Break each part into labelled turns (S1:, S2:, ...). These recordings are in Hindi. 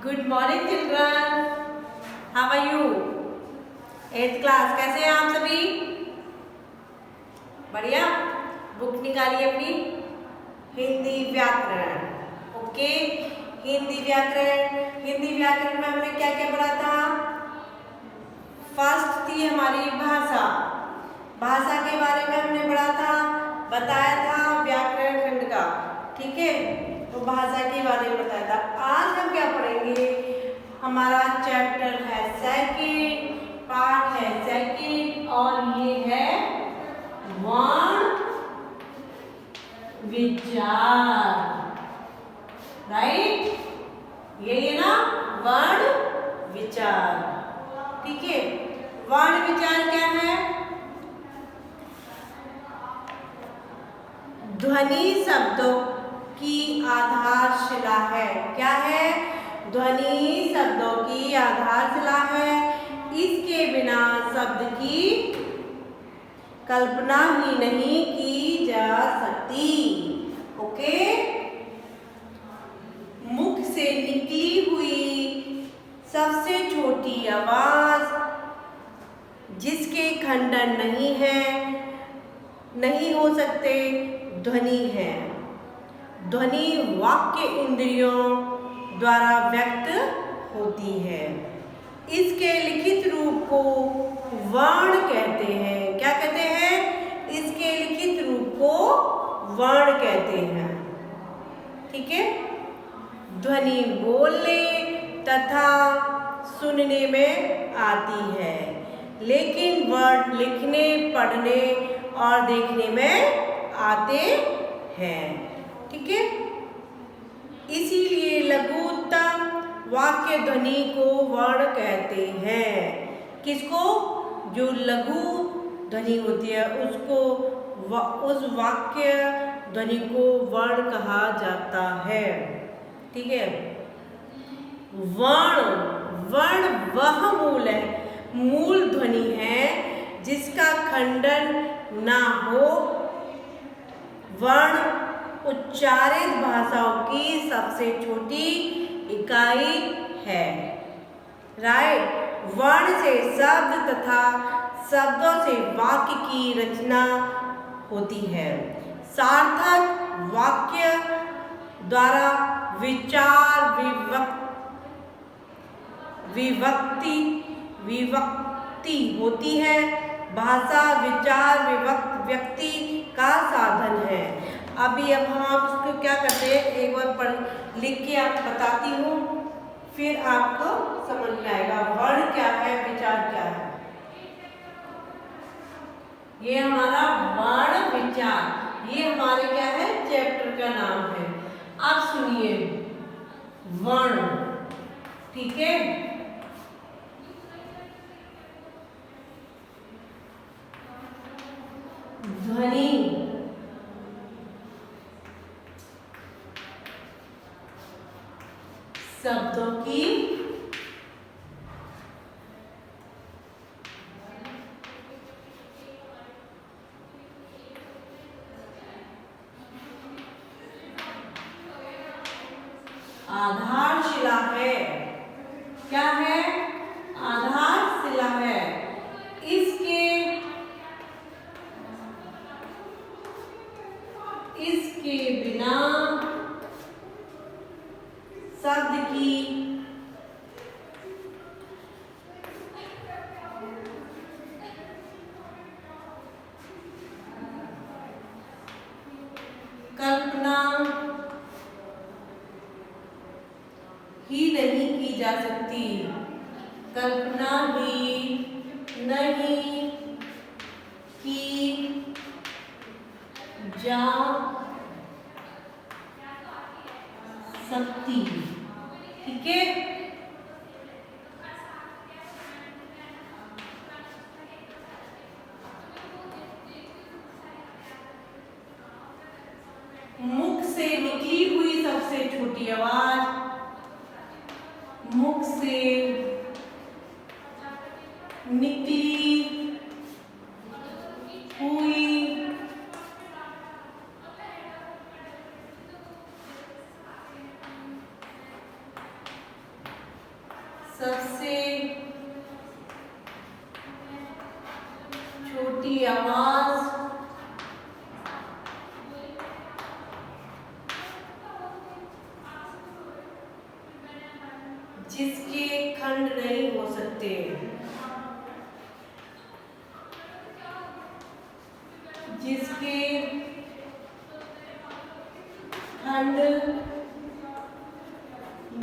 S1: Good morning children, how are you? 8th class, कैसे हैं आप सभी? बढ़िया। बुक निकालिए अपनी, हिंदी व्याकरण। ओके, हिंदी व्याकरण। हिंदी व्याकरण में हमने क्या क्या पढ़ा था? फर्स्ट थी हमारी भाषा। भाषा के बारे में हमने पढ़ा था, बताया था व्याकरण खंड का। ठीक है, तो भाषा के बारे में बताया था। आज हम क्या पढ़ेंगे? हमारा चैप्टर है सेकंड, पार्ट है सेकंड, और ये है वर्ण विचार। राइट, यही है ना, वर्ण विचार। ठीक है, वर्ण विचार क्या है? ध्वनि शब्दों की आधारशिला है। क्या है? ध्वनि शब्दों की आधारशिला है। इसके बिना शब्द की कल्पना ही नहीं की जा सकती। ओके, मुख से निकली हुई सबसे छोटी आवाज जिसके खंडन नहीं हो सकते, ध्वनि है। ध्वनि वाक्य इंद्रियों द्वारा व्यक्त होती है। इसके लिखित रूप को वर्ण कहते हैं। क्या कहते हैं? इसके लिखित रूप को वर्ण कहते हैं। ठीक है, ध्वनि बोलने तथा सुनने में आती है, लेकिन वर्ण लिखने, पढ़ने और देखने में आते हैं। ठीक है, इसीलिए लघुत्तम वाक्य ध्वनि को वर्ण कहते हैं। किसको? जो लघु ध्वनि होती है उसको, उस वाक्य ध्वनि को वर्ण कहा जाता है। ठीक है, वर्ण वह मूल है, मूल ध्वनि है जिसका खंडन ना हो। वर्ण उच्चारित भाषाओं की सबसे छोटी इकाई है। राइट, वर्ण से शब्द तथा शब्दों से वाक्य की रचना होती है। सार्थक वाक्य द्वारा विचार विभक्ति होती है। भाषा विचार व्यक्ति का साधन है। अब हम उसको क्या करते हैं, एक बार लिख के आप बताती हूँ, फिर आपको समझ में आएगा वर्ण क्या है, विचार क्या है। ये हमारा वर्ण विचार, ये हमारे क्या है, चैप्टर का नाम है। अब सुनिए वर्ण। ठीक है, ध्वनि शब्दों की आधारशिला है। क्या है? आधारशिला है। इसके बिना शब्द की कल्पना ही नहीं की जा सकती। कल्पना ही नहीं की जा सकती। ठीक है, मुख से निकली हुई सबसे छोटी आवाज, मुख से निकली हुई सबसे छोटी आवाज जिसके खंड नहीं हो सकते, जिसके खंड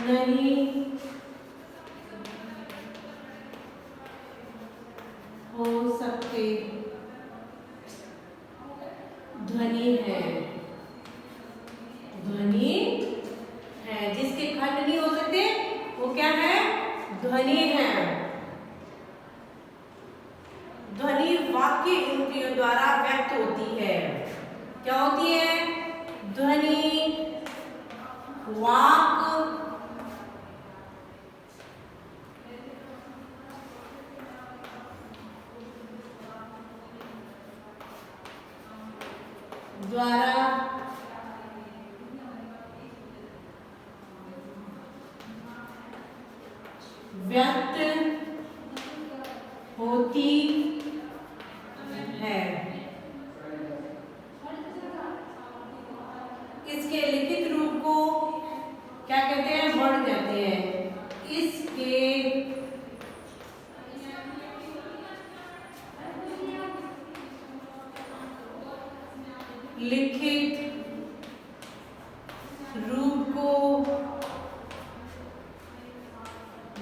S1: नहीं हो सकते ध्वनि है। ध्वनि है, जिसके खंड नहीं हो सकते वो क्या है? ध्वनि है। ध्वनि वाक्य इंद्रियों द्वारा व्यक्त होती है। क्या होती है? ध्वनि वाक द्वारा व्यक्त होती है। इसके लिखित रूप को क्या कहते हैं? वर्ण कहते हैं। इसके लिखित रूप को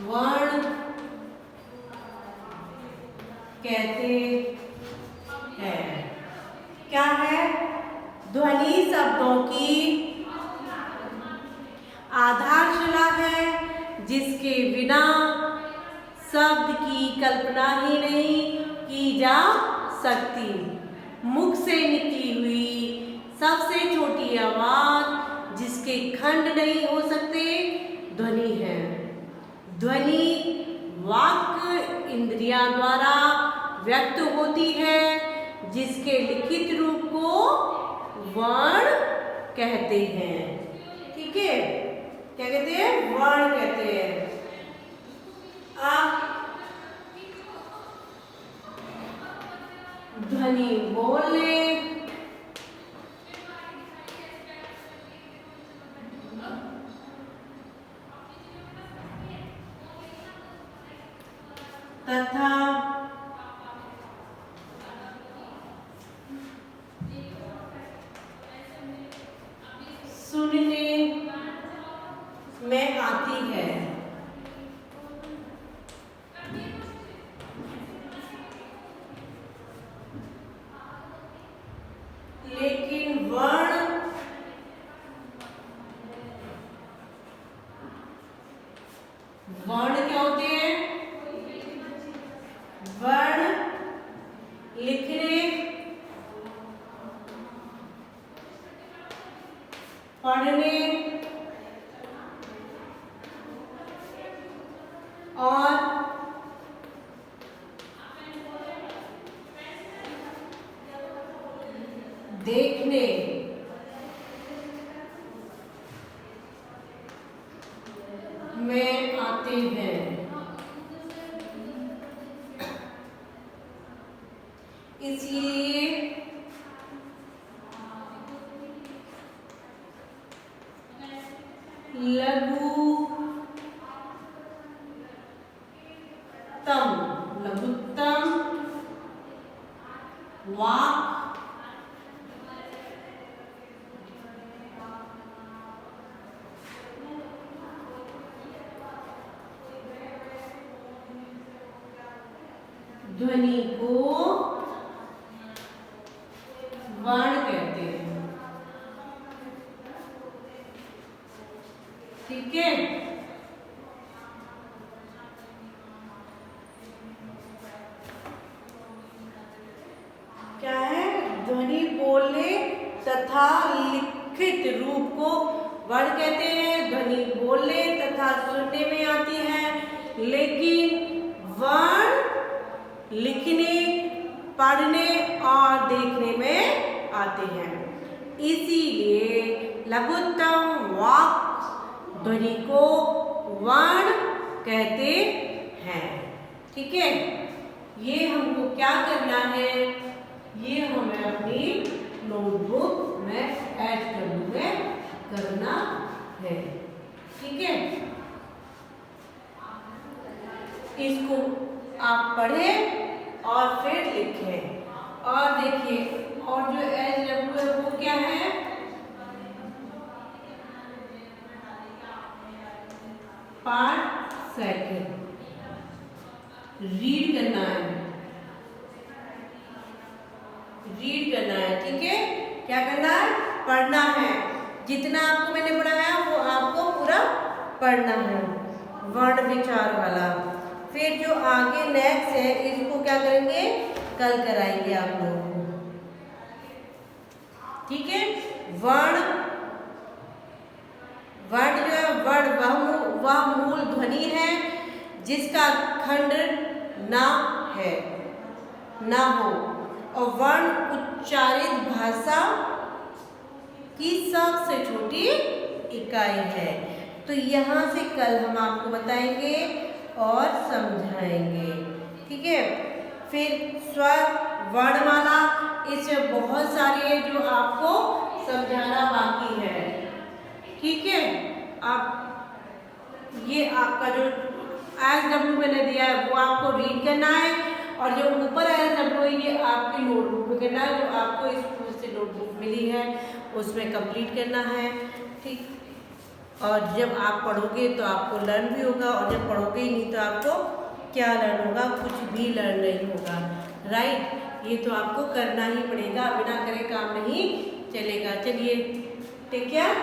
S1: वर्ण कहते हैं। क्या है? ध्वनि शब्दों की आधारशिला है, जिसके बिना शब्द की कल्पना ही नहीं की जा सकती। मुख से निकली हुई सबसे छोटी आवाज जिसके खंड नहीं हो सकते ध्वनि है। ध्वनि वाक्य इंद्रिया द्वारा व्यक्त होती है, जिसके लिखित रूप को वर्ण कहते हैं। ठीक है, क्या कहते हैं? वर्ण कहते हैं। ध्वनि बोलने तथा सुनने में आती है। लेकिन वर्ण क्या होते हैं? वर्ण लिखने, पढ़ने और देखने में आते हैं। इसलिए लघुत्तम वाक् ध्वनि को वर्ण कहते हैं। ठीक है, क्या है? ध्वनि बोलने तथा लिखित रूप को वर्ण कहते हैं। ध्वनि बोलने तथा सुनने में आती है, लेकिन वर्ण लिखने, पढ़ने और देखने में आते हैं। इसीलिए लघुत्तम वाक् ध्वनि को वर्ण कहते हैं। ठीक है, ये हमको क्या करना है, ये हमें अपनी नोटबुक में ऐड करना है। ठीक है, इसको आप पढ़ें और फिर लिखें। और देखिए, और जो SW है वो क्या है, पार्ट सेकंड, रीड करना है, रीड करना है। ठीक है, क्या करना है, पढ़ना है। जितना आपको मैंने पढ़ाया वो आपको पूरा पढ़ना है, वर्ण विचार वाला। फिर जो आगे नेक्स्ट है इसको क्या करेंगे, कल कराएंगे आप लोगों को। ठीक है, वर्ण जो है वर्ण वह मूल ध्वनि है जिसका खंड ना है, ना हो, और वर्ण उच्चारित भाषा की सबसे छोटी इकाई है। तो यहाँ से कल हम आपको बताएंगे और समझाएंगे। ठीक है, फिर स्वर वर्णमाला, इसमें बहुत सारी है जो आपको समझाना बाकी है। ठीक है, अब ये आपका जो SW मैंने दिया है वो आपको रीड करना है, और जो ऊपर SW है ये आपकी नोटबुक में करना है, जो आपको स्कूल से नोटबुक मिली है उसमें कंप्लीट करना है। ठीक, और जब आप पढ़ोगे तो आपको लर्न भी होगा, और जब पढ़ोगे ही नहीं तो आपको क्या लर्न होगा, कुछ भी लर्न नहीं होगा। राइट, ये तो आपको करना ही पड़ेगा, बिना करे काम नहीं चलेगा। चलिए, टेक केयर,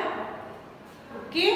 S1: ओके।